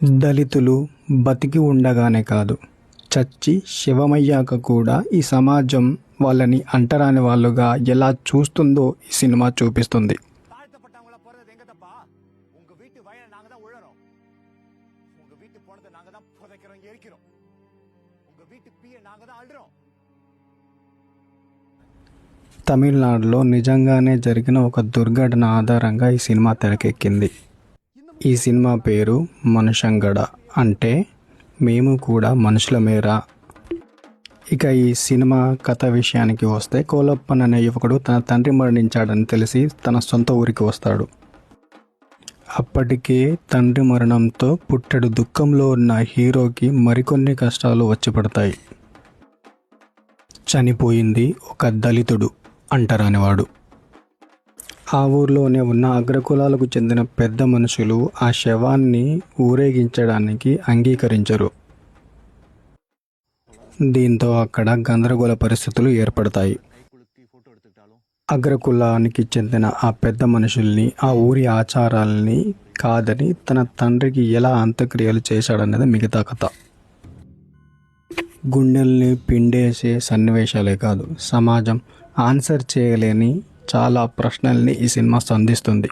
దళితులు బతికి ఉండగానే కాదు, చచ్చి శవమయ్యాక కూడా ఈ సమాజం వాళ్ళని అంటరాని వాళ్ళుగా ఎలా చూస్తుందో ఈ సినిమా చూపిస్తుంది. தாழ்த்தப்பட்டவங்கள போறது எங்க தப்பா? உங்க வீட்டு வயல நாங்க தான் உழறோம். உங்க வீட்டு போனதை நாங்க தான் புதைக்கிறோம், எரிக்கிறோம். உங்க வீட்டு பீய நாங்க தான் அள்ளுறோம். తమిళనాడులో నిజంగానే జరిగిన ఒక దుర్ఘటన ఆధారంగా ఈ సినిమా తెరకెక్కింది. ఈ సినిమా పేరు మనుషంగడ, అంటే మేము కూడా మనుషులమేరా. ఇక ఈ సినిమా కథ విషయానికి వస్తే, కోలప్పన్ అనే యువకుడు తన తండ్రి మరణించాడని తెలిసి తన సొంత ఊరికి వస్తాడు. అప్పటికే తండ్రి మరణంతో పుట్టెడు దుఃఖంలో ఉన్న హీరోకి మరికొన్ని కష్టాలు వచ్చి పడతాయి. చనిపోయింది ఒక దళితుడు, అంటరానివాడు. ఆ ఊర్లోనే ఉన్న అగ్రకులాలకు చెందిన పెద్ద మనుషులు ఆ శవాన్ని ఊరేగించడానికి అంగీకరించరు. దీంతో అక్కడ గందరగోళ పరిస్థితులు ఏర్పడతాయి. అగ్రకులానికి చెందిన ఆ పెద్ద మనుషుల్ని, ఆ ఊరి ఆచారాల్ని కాదని తన తండ్రికి ఎలా అంత్యక్రియలు చేశాడన్నది మిగతా కథ. గుండెల్ని పిండేసే సన్నివేశాలే కాదు, సమాజం ఆన్సర్ చేయలేని చాలా ప్రశ్నల్ని ఈ సినిమా సంధిస్తుంది.